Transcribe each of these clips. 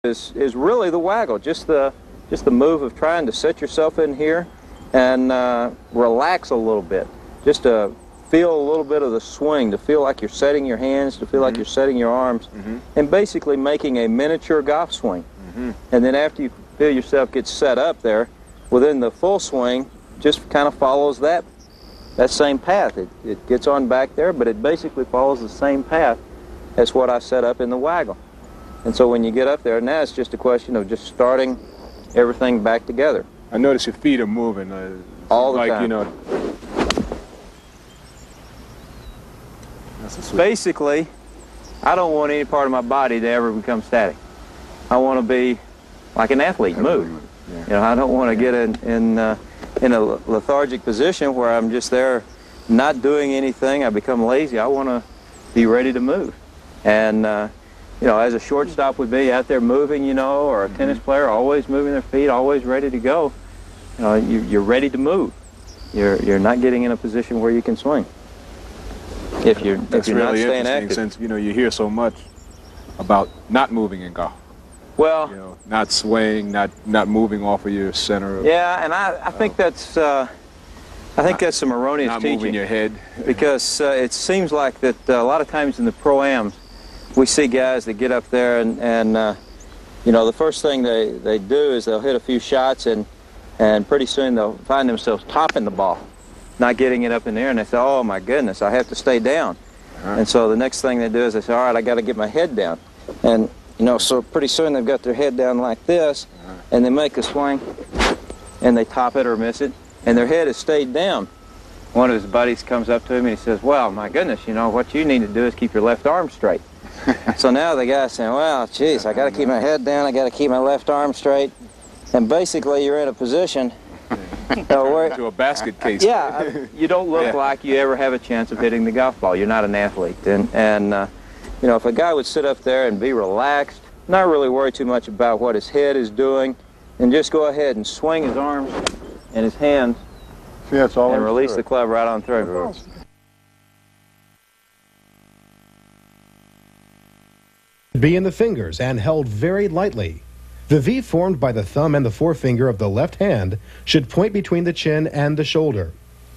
is really the waggle, just the move of trying to set yourself in here and relax a little bit, just to feel a little bit of the swing, to feel like you're setting your hands, to feel like you're setting your arms, and basically making a miniature golf swing. And then after you feel yourself get set up there, within the full swing, just kind of follows that same path. It gets on back there, but it basically follows the same path as what I set up in the waggle. And so when you get up there, now it's just a question of just starting everything back together. I notice your feet are moving. All the time. You know. Basically, I don't want any part of my body to ever become static. I want to be like an athlete, move. Yeah. You know, I don't want to get in a lethargic position where I'm just there not doing anything. I become lazy. I want to be ready to move. And you know, as a shortstop would be out there moving, you know, or a tennis player always moving their feet, always ready to go. You know, you're ready to move. You're not getting in a position where you can swing. If you're not staying active. Since you know you hear so much about not moving in golf. Well, you know, not swaying, not moving off of your center. Yeah, and I think that's some erroneous not teaching. Moving your head. Because it seems like that a lot of times in the pro-ams, we see guys that get up there and you know, the first thing they do is they'll hit a few shots and pretty soon they'll find themselves topping the ball, not getting it up in the air, and they say, oh my goodness, I have to stay down. And so the next thing they do is they say, all right, I got to get my head down. And you know, so pretty soon they've got their head down like this, and they make a swing, and they top it or miss it, and their head has stayed down. One of his buddies comes up to him and he says, well, my goodness, you know, what you need to do is keep your left arm straight. So now the guy's saying, well, geez, I got to keep my head down, I got to keep my left arm straight, and basically you're in a position where... To a basket case. Yeah, you don't look like you ever have a chance of hitting the golf ball. You're not an athlete. And you know, if a guy would sit up there and be relaxed, not really worry too much about what his head is doing, and just go ahead and swing his arms and his hands and release the club right on through. Be in the fingers and held very lightly. The V formed by the thumb and the forefinger of the left hand should point between the chin and the shoulder.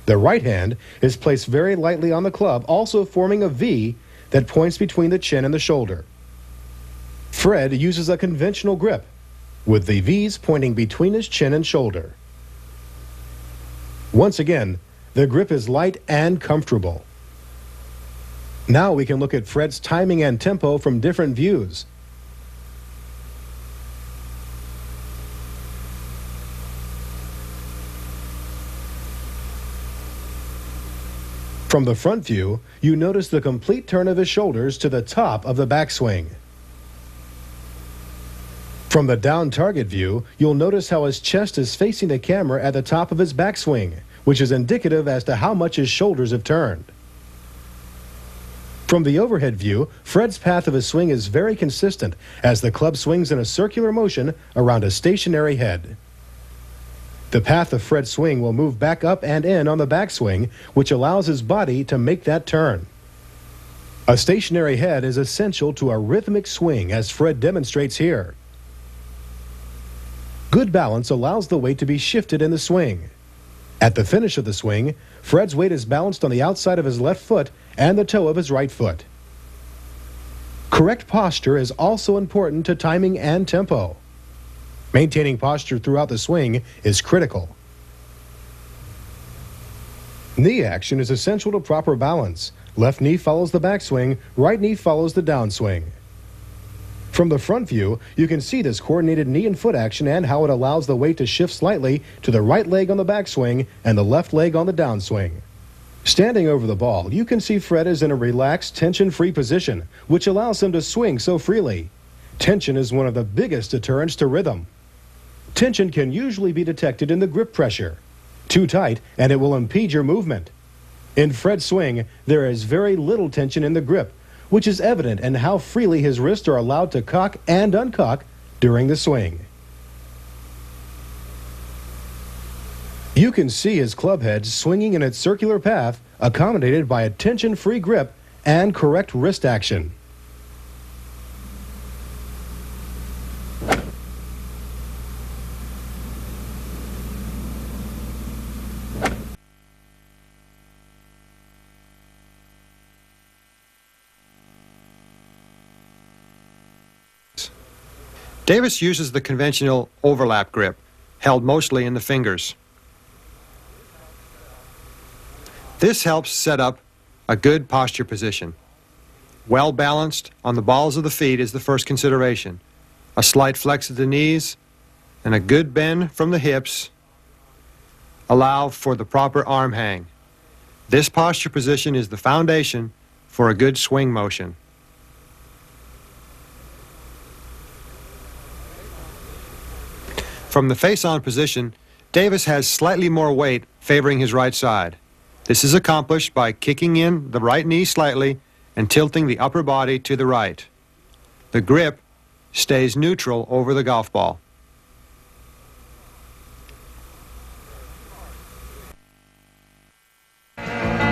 The right hand is placed very lightly on the club, also forming a V that points between the chin and the shoulder. Fred uses a conventional grip, with the V's pointing between his chin and shoulder. Once again, the grip is light and comfortable. Now we can look at Fred's timing and tempo from different views. From the front view, you notice the complete turn of his shoulders to the top of the backswing. From the down target view, you'll notice how his chest is facing the camera at the top of his backswing, which is indicative as to how much his shoulders have turned. From the overhead view, Fred's path of his swing is very consistent as the club swings in a circular motion around a stationary head. The path of Fred's swing will move back up and in on the backswing, which allows his body to make that turn. A stationary head is essential to a rhythmic swing, as Fred demonstrates here. Good balance allows the weight to be shifted in the swing. At the finish of the swing, Fred's weight is balanced on the outside of his left foot and the toe of his right foot. Correct posture is also important to timing and tempo. Maintaining posture throughout the swing is critical. Knee action is essential to proper balance. Left knee follows the backswing, right knee follows the downswing. From the front view, you can see this coordinated knee and foot action and how it allows the weight to shift slightly to the right leg on the backswing and the left leg on the downswing. Standing over the ball, you can see Fred is in a relaxed, tension-free position, which allows him to swing so freely. Tension is one of the biggest deterrents to rhythm. Tension can usually be detected in the grip pressure. Too tight, and it will impede your movement. In Fred's swing, there is very little tension in the grip, which is evident in how freely his wrists are allowed to cock and uncock during the swing. You can see his club head swinging in its circular path, accommodated by a tension-free grip and correct wrist action. Davis uses the conventional overlap grip, held mostly in the fingers. This helps set up a good posture position. Well balanced on the balls of the feet is the first consideration. A slight flex of the knees and a good bend from the hips allow for the proper arm hang. This posture position is the foundation for a good swing motion. From the face-on position, Davis has slightly more weight favoring his right side. This is accomplished by kicking in the right knee slightly and tilting the upper body to the right. The grip stays neutral over the golf ball.